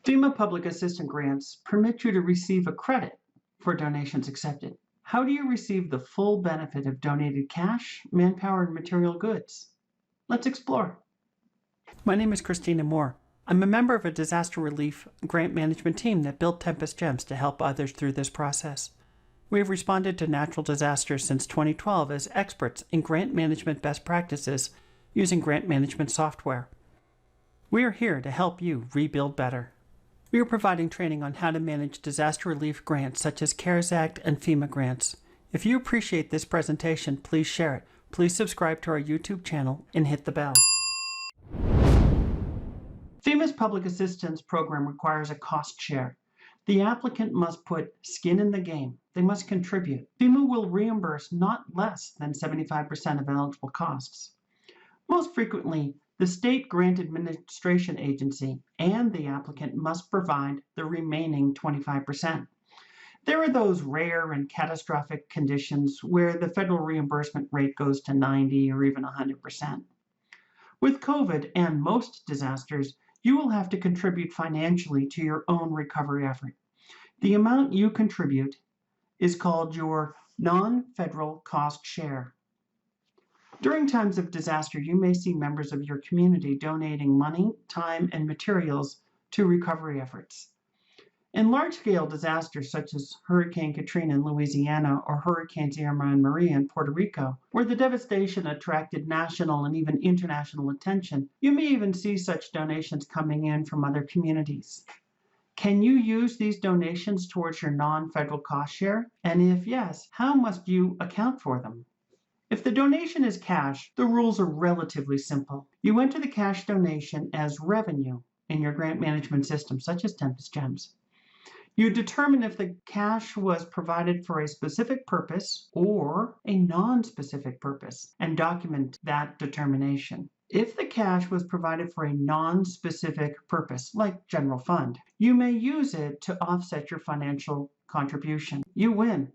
FEMA public assistance grants permit you to receive a credit for donations accepted. How do you receive the full benefit of donated cash, manpower, and material goods? Let's explore. My name is Christina Moore. I'm a member of a disaster relief grant management team that built Tempest-GEMS to help others through this process. We have responded to natural disasters since 2012 as experts in grant management best practices using grant management software. We are here to help you rebuild better. We are providing training on how to manage disaster relief grants such as CARES Act and FEMA grants. If you appreciate this presentation, please share it. Please subscribe to our YouTube channel and hit the bell. FEMA's public assistance program requires a cost share. The applicant must put skin in the game. They must contribute. FEMA will reimburse not less than 75% of eligible costs. Most frequently, the state grant administration agency and the applicant must provide the remaining 25%. There are those rare and catastrophic conditions where the federal reimbursement rate goes to 90 or even 100%. With COVID and most disasters, you will have to contribute financially to your own recovery effort. The amount you contribute is called your non-federal cost share. During times of disaster, you may see members of your community donating money, time, and materials to recovery efforts. In large-scale disasters such as Hurricane Katrina in Louisiana or Hurricanes Irma and Maria in Puerto Rico, where the devastation attracted national and even international attention, you may even see such donations coming in from other communities. Can you use these donations towards your non-federal cost share? And if yes, how must you account for them? If the donation is cash, the rules are relatively simple. You enter the cash donation as revenue in your grant management system, such as Tempest-GEMS. You determine if the cash was provided for a specific purpose or a non-specific purpose and document that determination. If the cash was provided for a non-specific purpose, like general fund, you may use it to offset your financial contribution. You win.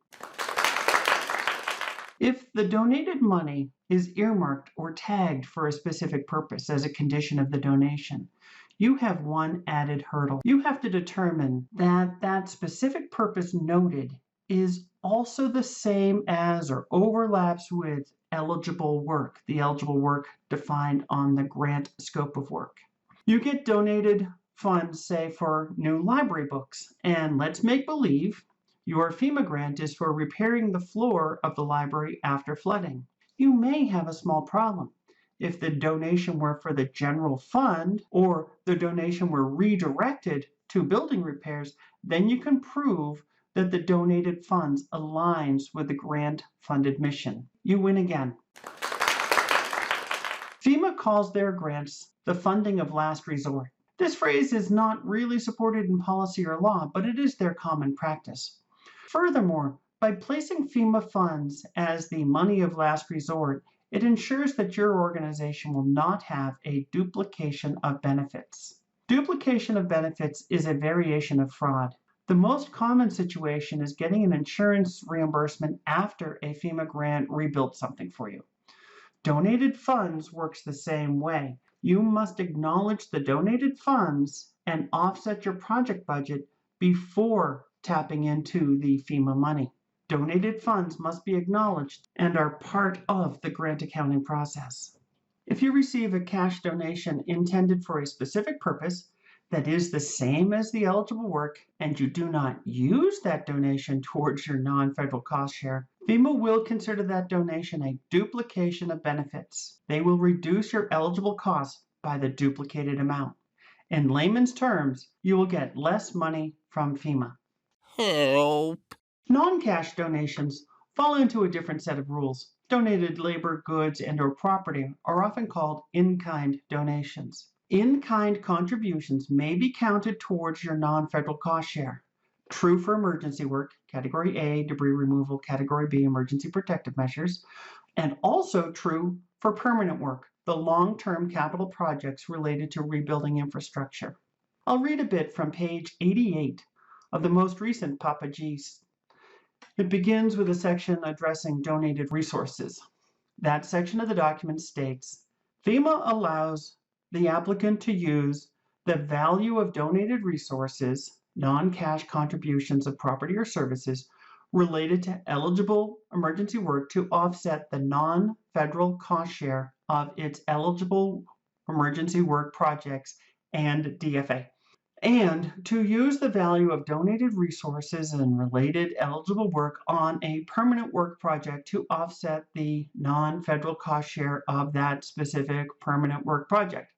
If the donated money is earmarked or tagged for a specific purpose as a condition of the donation, you have one added hurdle. You have to determine that that specific purpose noted is also the same as or overlaps with eligible work, the eligible work defined on the grant scope of work. You get donated funds, say, for new library books, and let's make believe your FEMA grant is for repairing the floor of the library after flooding. You may have a small problem. If the donation were for the general fund or the donation were redirected to building repairs, then you can prove that the donated funds aligns with the grant-funded mission. You win again. FEMA calls their grants the funding of last resort. This phrase is not really supported in policy or law, but it is their common practice. Furthermore, by placing FEMA funds as the money of last resort, it ensures that your organization will not have a duplication of benefits. Duplication of benefits is a variation of fraud. The most common situation is getting an insurance reimbursement after a FEMA grant rebuilt something for you. Donated funds works the same way. You must acknowledge the donated funds and offset your project budget before tapping into the FEMA money. Donated funds must be acknowledged and are part of the grant accounting process. If you receive a cash donation intended for a specific purpose that is the same as the eligible work and you do not use that donation towards your non-federal cost share, FEMA will consider that donation a duplication of benefits. They will reduce your eligible costs by the duplicated amount. In layman's terms, you will get less money from FEMA. Help! Non-cash donations fall into a different set of rules. Donated labor, goods, and/or property are often called in-kind donations. In-kind contributions may be counted towards your non-federal cost share. True for emergency work, Category A, debris removal, Category B, emergency protective measures, and also true for permanent work, the long-term capital projects related to rebuilding infrastructure. I'll read a bit from page 88 of the most recent Papa G's. It begins with a section addressing donated resources. That section of the document states, FEMA allows the applicant to use The value of donated resources, non-cash contributions of property or services related to eligible emergency work to offset the non-federal cost share of its eligible emergency work projects and DFA. And to use the value of donated resources and related eligible work on a permanent work project to offset the non-federal cost share of that specific permanent work project.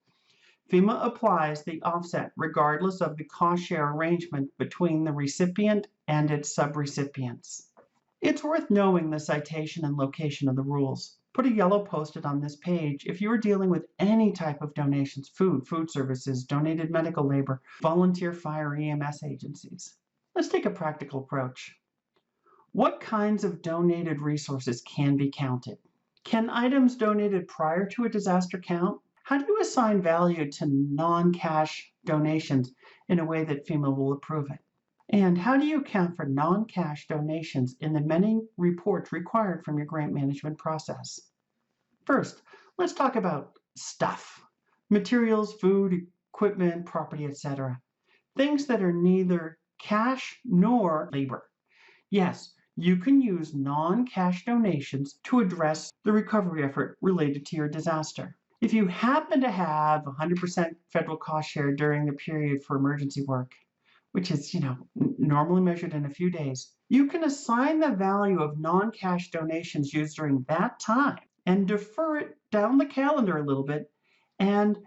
FEMA applies the offset regardless of the cost share arrangement between the recipient and its subrecipients. It's worth knowing the citation and location of the rules. Put a yellow post-it on this page if you are dealing with any type of donations, food services, donated medical labor, volunteer fire EMS agencies. Let's take a practical approach. What kinds of donated resources can be counted? Can items donated prior to a disaster count? How do you assign value to non-cash donations in a way that FEMA will approve it? And how do you account for non-cash donations in the many reports required from your grant management process? First, let's talk about stuff. Materials, food, equipment, property, etc. Things that are neither cash nor labor. Yes, you can use non-cash donations to address the recovery effort related to your disaster. If you happen to have 100% federal cost share during the period for emergency work, which is, normally measured in a few days, you can assign the value of non-cash donations used during that time and defer it down the calendar a little bit and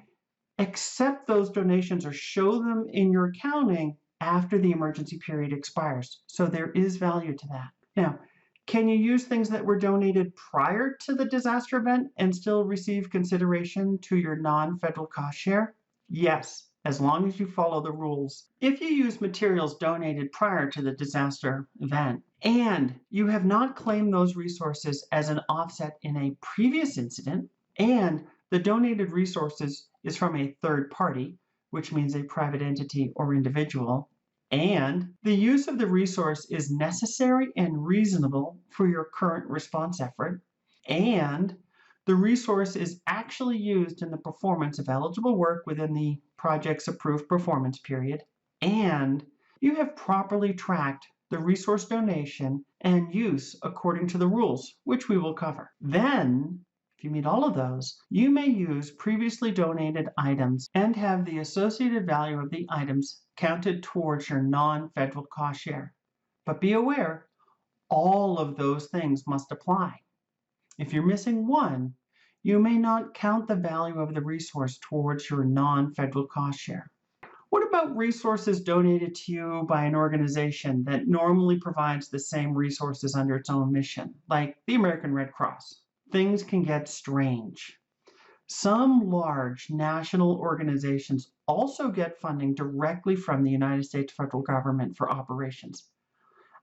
accept those donations or show them in your accounting after the emergency period expires. So there is value to that. Now, can you use things that were donated prior to the disaster event and still receive consideration to your non-federal cost share? Yes, as long as you follow the rules. If you use materials donated prior to the disaster event and you have not claimed those resources as an offset in a previous incident, and the donated resources is from a third party, which means a private entity or individual, and the use of the resource is necessary and reasonable for your current response effort, and the resource is actually used in the performance of eligible work within the project's approved performance period, and you have properly tracked the resource donation and use according to the rules, which we will cover. Then, if you meet all of those, you may use previously donated items and have the associated value of the items counted towards your non-federal cost share. But be aware, all of those things must apply. If you're missing one, you may not count the value of the resource towards your non-federal cost share. What about resources donated to you by an organization that normally provides the same resources under its own mission, like the American Red Cross? Things can get strange. Some large national organizations also get funding directly from the United States federal government for operations.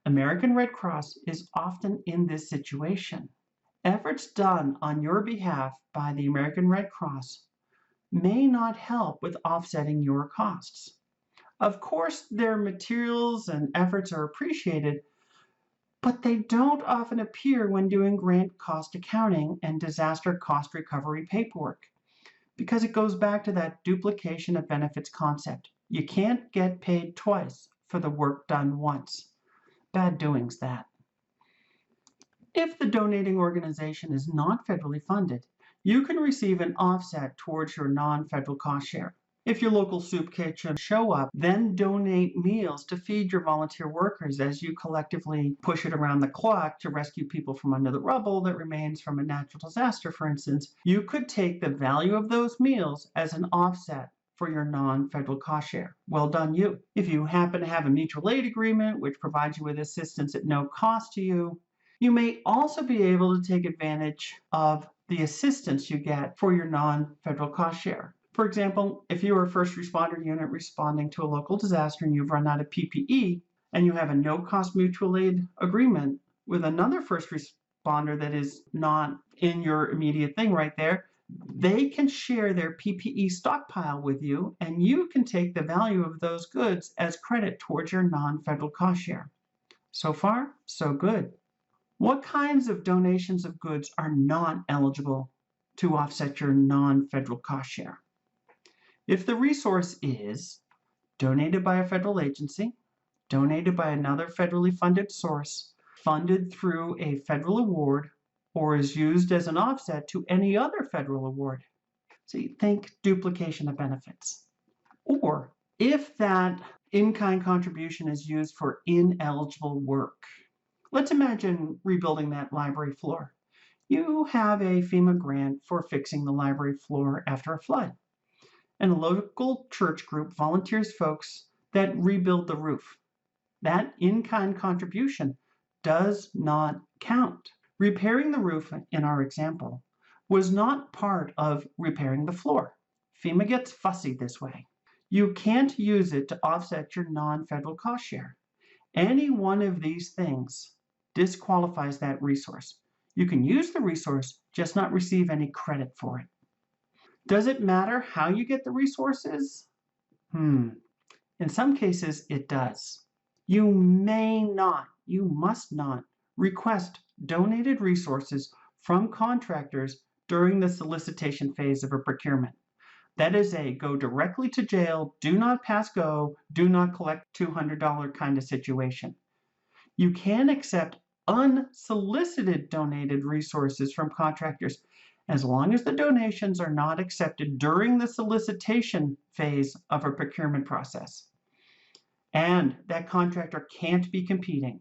American Red Cross is often in this situation. Efforts done on your behalf by the American Red Cross may not help with offsetting your costs. Of course, their materials and efforts are appreciated, but they don't often appear when doing grant cost accounting and disaster cost recovery paperwork, because it goes back to that duplication of benefits concept. You can't get paid twice for the work done once. Bad doings, that. If the donating organization is not federally funded, you can receive an offset towards your non-federal cost share. If your local soup kitchen show up, then donate meals to feed your volunteer workers as you collectively push it around the clock to rescue people from under the rubble that remains from a natural disaster, for instance. You could take the value of those meals as an offset for your non-federal cost share. Well done, you. If you happen to have a mutual aid agreement which provides you with assistance at no cost to you, you may also be able to take advantage of the assistance you get for your non-federal cost share. For example, if you are a first responder unit responding to a local disaster and you've run out of PPE and you have a no-cost mutual aid agreement with another first responder that is not in your immediate thing right there, they can share their PPE stockpile with you and you can take the value of those goods as credit towards your non-federal cost share. So far, so good. What kinds of donations of goods are not eligible to offset your non-federal cost share? If the resource is donated by a federal agency, donated by another federally funded source, funded through a federal award, or is used as an offset to any other federal award. So you think duplication of benefits. Or if that in-kind contribution is used for ineligible work. Let's imagine rebuilding that library floor. You have a FEMA grant for fixing the library floor after a flood, and a local church group volunteers folks that rebuild the roof. That in-kind contribution does not count. Repairing the roof in our example was not part of repairing the floor. FEMA gets fussy this way. You can't use it to offset your non-federal cost share. Any one of these things disqualifies that resource. You can use the resource, just not receive any credit for it. Does it matter how you get the resources? In some cases, it does. You must not request donated resources from contractors during the solicitation phase of a procurement. That is a go directly to jail, do not pass go, do not collect $200 kind of situation. You can accept unsolicited donated resources from contractors as long as the donations are not accepted during the solicitation phase of a procurement process. And that contractor can't be competing.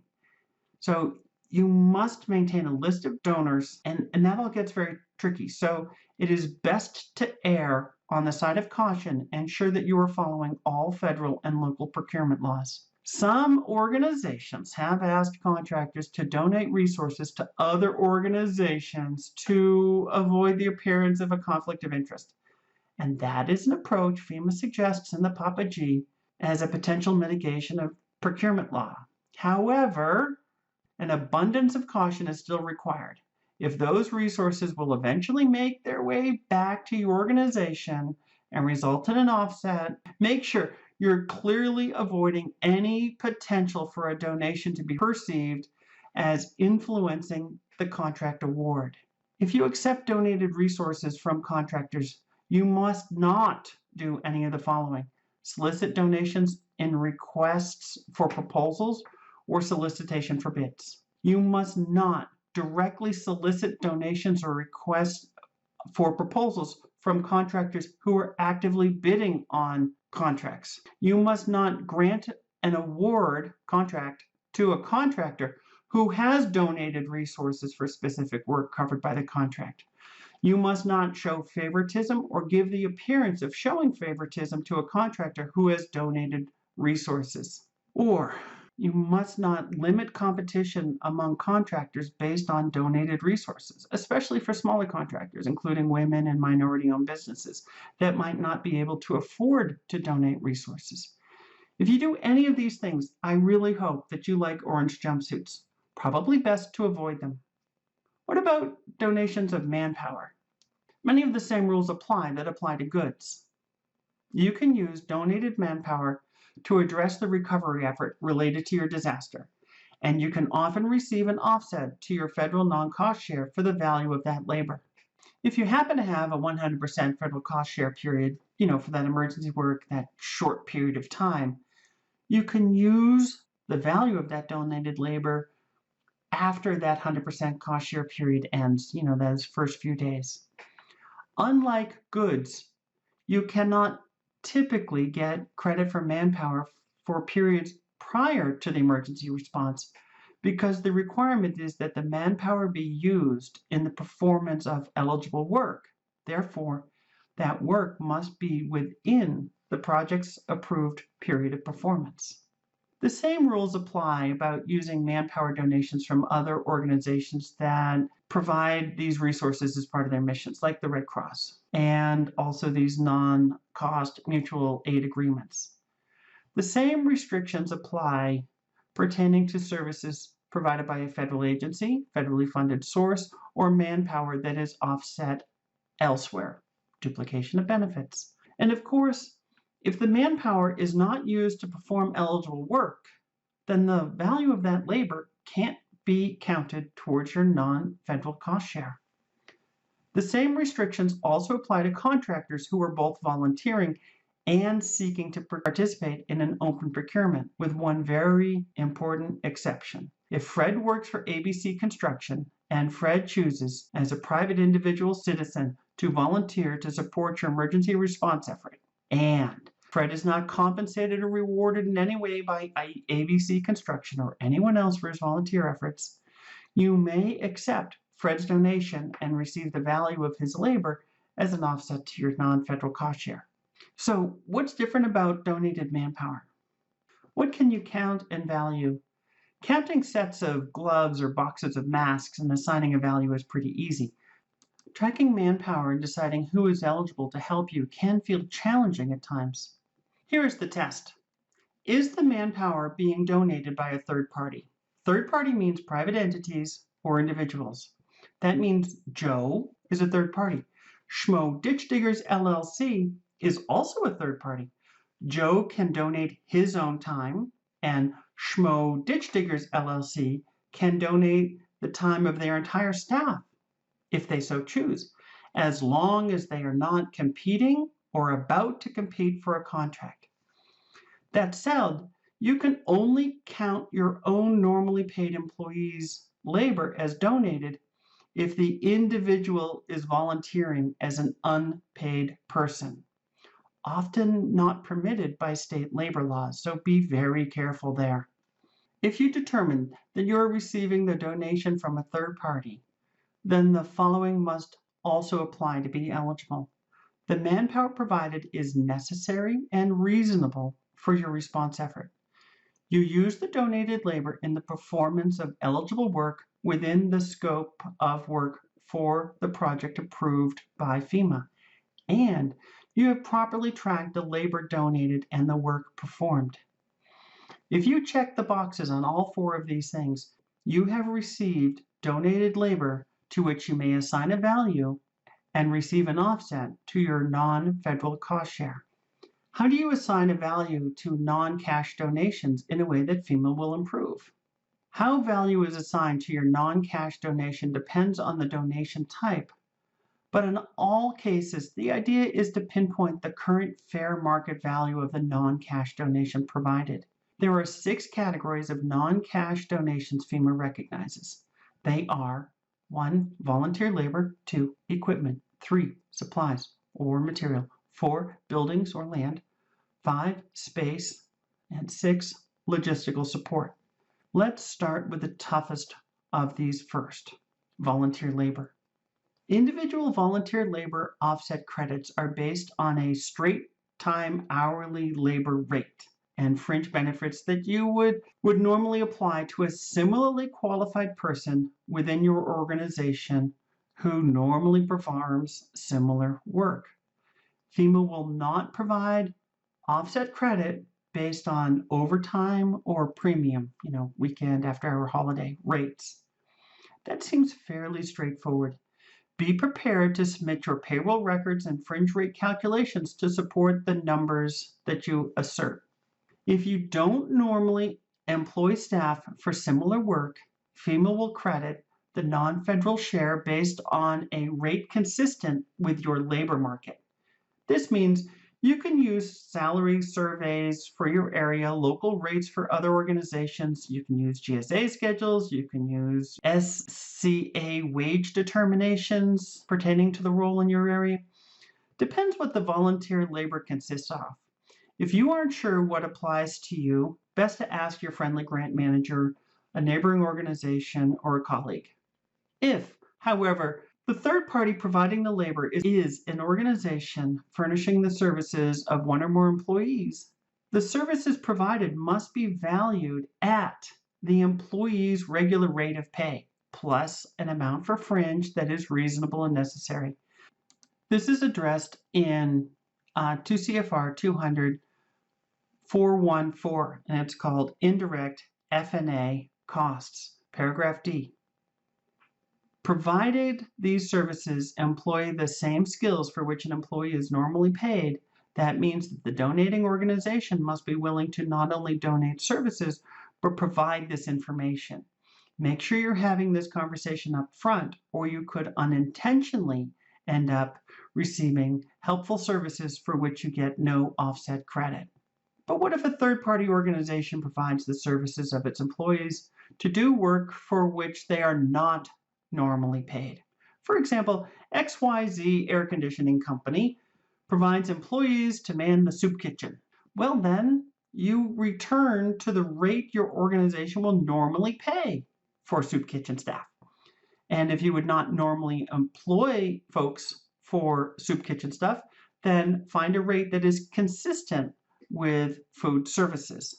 So you must maintain a list of donors, and that all gets very tricky. So it is best to err on the side of caution and ensure that you are following all federal and local procurement laws. Some organizations have asked contractors to donate resources to other organizations to avoid the appearance of a conflict of interest. And that is an approach FEMA suggests in the Papa G as a potential mitigation of procurement law. However, an abundance of caution is still required. If those resources will eventually make their way back to your organization and result in an offset, make sure you're clearly avoiding any potential for a donation to be perceived as influencing the contract award. If you accept donated resources from contractors, you must not do any of the following: solicit donations in requests for proposals or solicitation for bids. You must not directly solicit donations or requests for proposals from contractors who are actively bidding on contracts. You must not grant an award contract to a contractor who has donated resources for specific work covered by the contract. You must not show favoritism or give the appearance of showing favoritism to a contractor who has donated resources. Or you must not limit competition among contractors based on donated resources, especially for smaller contractors, including women and minority-owned businesses that might not be able to afford to donate resources. If you do any of these things, I really hope that you like orange jumpsuits. Probably best to avoid them. What about donations of manpower? Many of the same rules apply that apply to goods. You can use donated manpower to address the recovery effort related to your disaster, and you can often receive an offset to your federal non-cost share for the value of that labor. If you happen to have a 100% federal cost share period, for that emergency work, that short period of time, you can use the value of that donated labor after that 100% cost share period ends, those first few days. Unlike goods, you cannot typically get credit for manpower for periods prior to the emergency response because the requirement is that the manpower be used in the performance of eligible work. Therefore, that work must be within the project's approved period of performance. The same rules apply about using manpower donations from other organizations that provide these resources as part of their missions, like the Red Cross, and also these non-cost mutual aid agreements. The same restrictions apply pertaining to services provided by a federal agency, federally funded source, or manpower that is offset elsewhere, duplication of benefits. And of course, if the manpower is not used to perform eligible work, then the value of that labor can't be counted towards your non-federal cost share. The same restrictions also apply to contractors who are both volunteering and seeking to participate in an open procurement, with one very important exception. If Fred works for ABC Construction and Fred chooses, as a private individual citizen, to volunteer to support your emergency response effort, and Fred is not compensated or rewarded in any way by ABC Construction or anyone else for his volunteer efforts, you may accept Fred's donation and receive the value of his labor as an offset to your non-federal cost share. So what's different about donated manpower? What can you count and value? Counting sets of gloves or boxes of masks and assigning a value is pretty easy. Tracking manpower and deciding who is eligible to help you can feel challenging at times. Here is the test. Is the manpower being donated by a third party? Third party means private entities or individuals. That means Joe is a third party. Schmo Ditch Diggers LLC is also a third party. Joe can donate his own time, and Schmo Ditch Diggers LLC can donate the time of their entire staff, if they so choose, as long as they are not competing or about to compete for a contract. That said, you can only count your own normally paid employees' labor as donated if the individual is volunteering as an unpaid person, often not permitted by state labor laws, so be very careful there. If you determine that you are receiving the donation from a third party, then the following must also apply to be eligible. The manpower provided is necessary and reasonable for your response effort. You use the donated labor in the performance of eligible work within the scope of work for the project approved by FEMA, and you have properly tracked the labor donated and the work performed. If you check the boxes on all four of these things, you have received donated labor to which you may assign a value and receive an offset to your non-federal cost share. How do you assign a value to non-cash donations in a way that FEMA will improve? How value is assigned to your non-cash donation depends on the donation type, but in all cases, the idea is to pinpoint the current fair market value of the non-cash donation provided. There are 6 categories of non-cash donations FEMA recognizes. They are 1. Volunteer labor, 2. Equipment, 3. Supplies or material, 4. Buildings or land, 5. Space, and 6. Logistical support. Let's start with the toughest of these first, volunteer labor. Individual volunteer labor offset credits are based on a straight time hourly labor rate and fringe benefits that you would normally apply to a similarly qualified person within your organization who normally performs similar work. FEMA will not provide offset credit based on overtime or premium, weekend, after hour, holiday rates. That seems fairly straightforward. Be prepared to submit your payroll records and fringe rate calculations to support the numbers that you assert. If you don't normally employ staff for similar work, FEMA will credit the non-federal share based on a rate consistent with your labor market. This means you can use salary surveys for your area, local rates for other organizations. You can use GSA schedules. You can use SCA wage determinations pertaining to the role in your area. Depends what the volunteer labor consists of. If you aren't sure what applies to you, best to ask your friendly grant manager, a neighboring organization, or a colleague. If, however, the third party providing the labor is an organization furnishing the services of one or more employees, the services provided must be valued at the employee's regular rate of pay, plus an amount for fringe that is reasonable and necessary. This is addressed in 2 CFR 200-414, and it's called Indirect F&A Costs, paragraph D. Provided these services employ the same skills for which an employee is normally paid, that means that the donating organization must be willing to not only donate services, but provide this information. Make sure you're having this conversation up front, or you could unintentionally end up receiving helpful services for which you get no offset credit. But what if a third-party organization provides the services of its employees to do work for which they are not normally paid? For example, XYZ Air Conditioning Company provides employees to man the soup kitchen. Well, then you return to the rate your organization will normally pay for soup kitchen staff. And if you would not normally employ folks for soup kitchen stuff, then find a rate that is consistent with food services.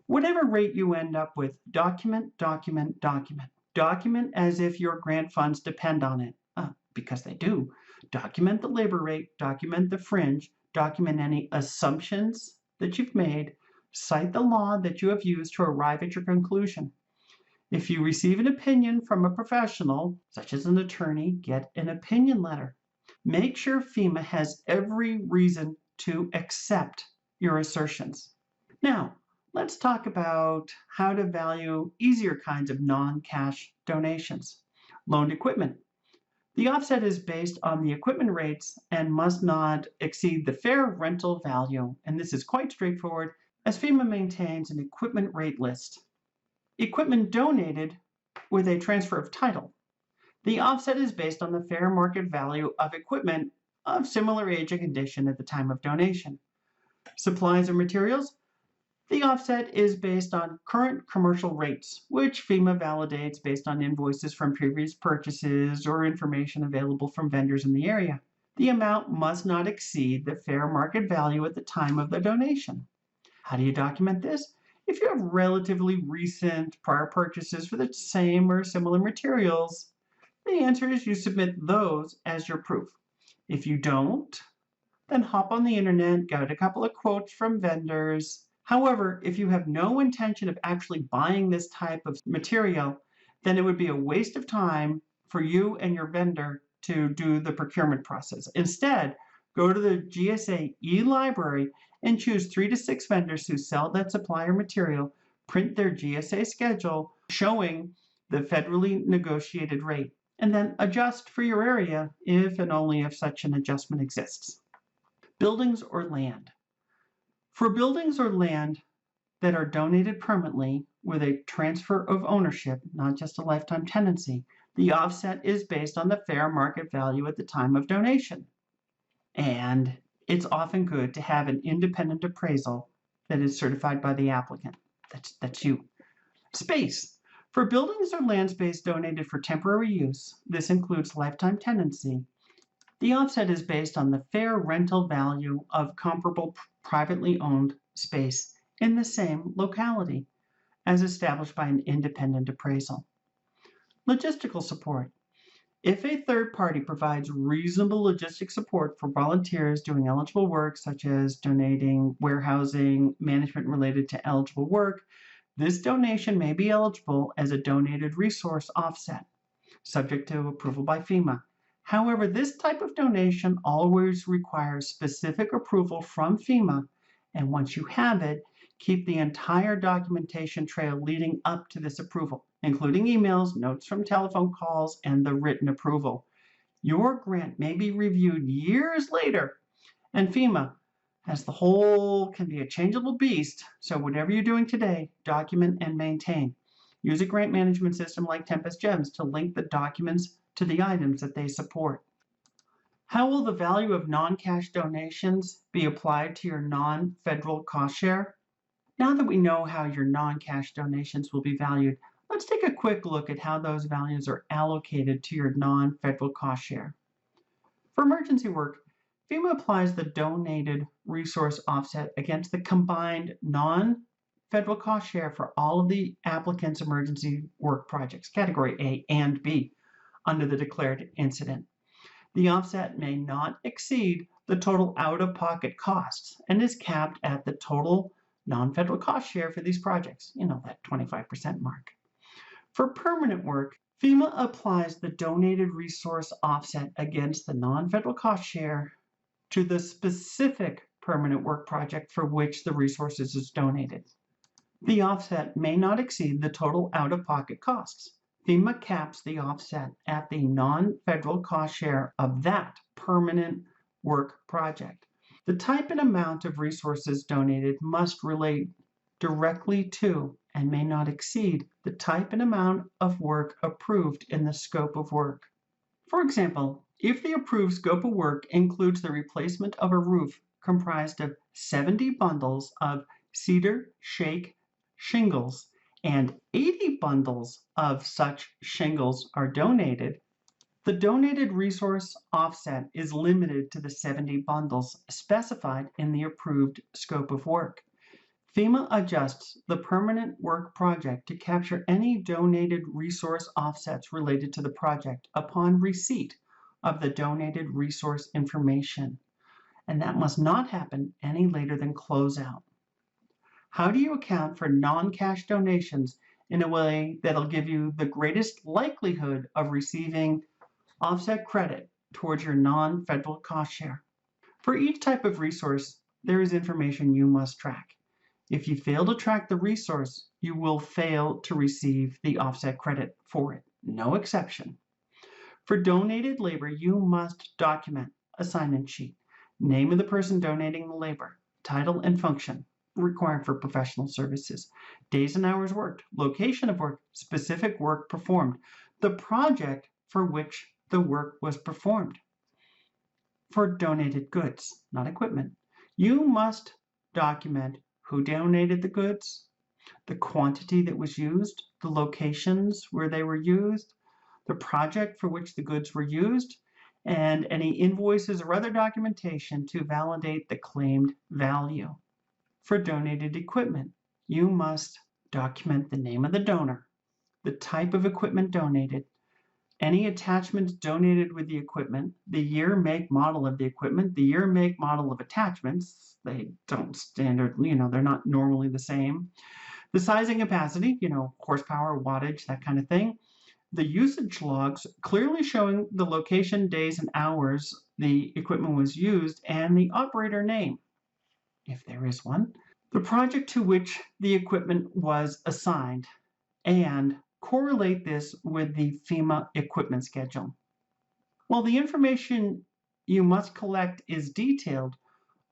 Whatever rate you end up with, document, document, document. Document as if your grant funds depend on it, because they do. Document the labor rate, document the fringe, document any assumptions that you've made, cite the law that you have used to arrive at your conclusion. If you receive an opinion from a professional, such as an attorney, get an opinion letter. Make sure FEMA has every reason to accept your assertions. Now, let's talk about how to value easier kinds of non-cash donations. Loaned equipment. The offset is based on the equipment rates and must not exceed the fair rental value, and this is quite straightforward as FEMA maintains an equipment rate list. Equipment donated with a transfer of title. The offset is based on the fair market value of equipment of similar age and condition at the time of donation. Supplies and materials. The offset is based on current commercial rates, which FEMA validates based on invoices from previous purchases or information available from vendors in the area. The amount must not exceed the fair market value at the time of the donation. How do you document this? If you have relatively recent prior purchases for the same or similar materials, the answer is you submit those as your proof. If you don't, then hop on the internet, get a couple of quotes from vendors. However, if you have no intention of actually buying this type of material, then it would be a waste of time for you and your vendor to do the procurement process. Instead, go to the GSA e-library and choose 3 to 6 vendors who sell that supplier material, print their GSA schedule showing the federally negotiated rate, and then adjust for your area if and only if such an adjustment exists. Buildings or land. For buildings or land that are donated permanently with a transfer of ownership, not just a lifetime tenancy, the offset is based on the fair market value at the time of donation. And it's often good to have an independent appraisal that is certified by the applicant. That's you. Space. For buildings or land space donated for temporary use, this includes lifetime tenancy, the offset is based on the fair rental value of comparable privately owned space in the same locality, as established by an independent appraisal. Logistical support. If a third party provides reasonable logistic support for volunteers doing eligible work, such as donating warehousing, management related to eligible work, this donation may be eligible as a donated resource offset, subject to approval by FEMA. However, this type of donation always requires specific approval from FEMA, and once you have it, keep the entire documentation trail leading up to this approval, including emails, notes from telephone calls, and the written approval. Your grant may be reviewed years later, and FEMA, as the whole can be a changeable beast, so whatever you're doing today, document and maintain. Use a grant management system like Tempest-GEMS to link the documents to the items that they support. How will the value of non-cash donations be applied to your non-federal cost share? Now that we know how your non-cash donations will be valued, let's take a quick look at how those values are allocated to your non-federal cost share. For emergency work, FEMA applies the donated resource offset against the combined non-federal cost share for all of the applicants' emergency work projects, category A and B, under the declared incident. The offset may not exceed the total out-of-pocket costs and is capped at the total non-federal cost share for these projects, that 25% mark. For permanent work, FEMA applies the donated resource offset against the non-federal cost share to the specific permanent work project for which the resources is donated. The offset may not exceed the total out-of-pocket costs. FEMA caps the offset at the non-federal cost share of that permanent work project. The type and amount of resources donated must relate directly to and may not exceed the type and amount of work approved in the scope of work. For example, if the approved scope of work includes the replacement of a roof comprised of 70 bundles of cedar shake shingles and 80 bundles of such shingles are donated, the donated resource offset is limited to the 70 bundles specified in the approved scope of work. FEMA adjusts the permanent work project to capture any donated resource offsets related to the project upon receipt of the donated resource information, and that must not happen any later than closeout. How do you account for non-cash donations in a way that'll give you the greatest likelihood of receiving offset credit towards your non-federal cost share? For each type of resource, there is information you must track. If you fail to track the resource, you will fail to receive the offset credit for it. No exception. For donated labor, you must document assignment sheet, name of the person donating the labor, title and function required for professional services, days and hours worked, location of work, specific work performed, the project for which the work was performed. For donated goods, not equipment, you must document who donated the goods, the quantity that was used, the locations where they were used, the project for which the goods were used, and any invoices or other documentation to validate the claimed value. For donated equipment, you must document the name of the donor, the type of equipment donated, any attachments donated with the equipment, the year, make, model of the equipment, the year, make, model of attachments. They don't standard, they're not normally the same. The size and capacity, horsepower, wattage, that kind of thing. The usage logs clearly showing the location, days, and hours the equipment was used, and the operator name, if there is one. The project to which the equipment was assigned, and correlate this with the FEMA equipment schedule. While the information you must collect is detailed,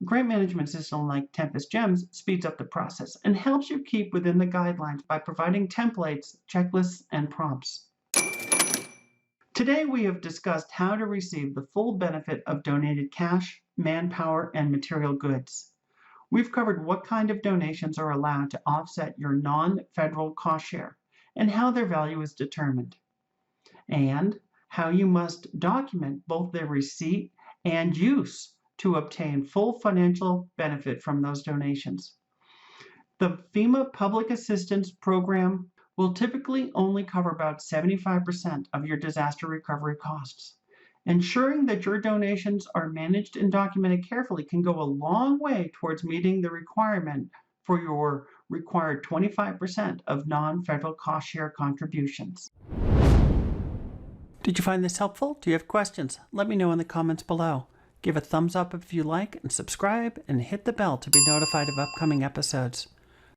a grant management system like Tempest-GEMS speeds up the process and helps you keep within the guidelines by providing templates, checklists, and prompts. Today we have discussed how to receive the full benefit of donated cash, manpower, and material goods. We've covered what kind of donations are allowed to offset your non-federal cost share, and how their value is determined, and how you must document both their receipt and use to obtain full financial benefit from those donations. The FEMA Public Assistance Program will typically only cover about 75% of your disaster recovery costs. Ensuring that your donations are managed and documented carefully can go a long way towards meeting the requirement for your required 25% of non-federal cost share contributions. Did you find this helpful? Do you have questions? Let me know in the comments below. Give a thumbs up if you like, and subscribe and hit the bell to be notified of upcoming episodes.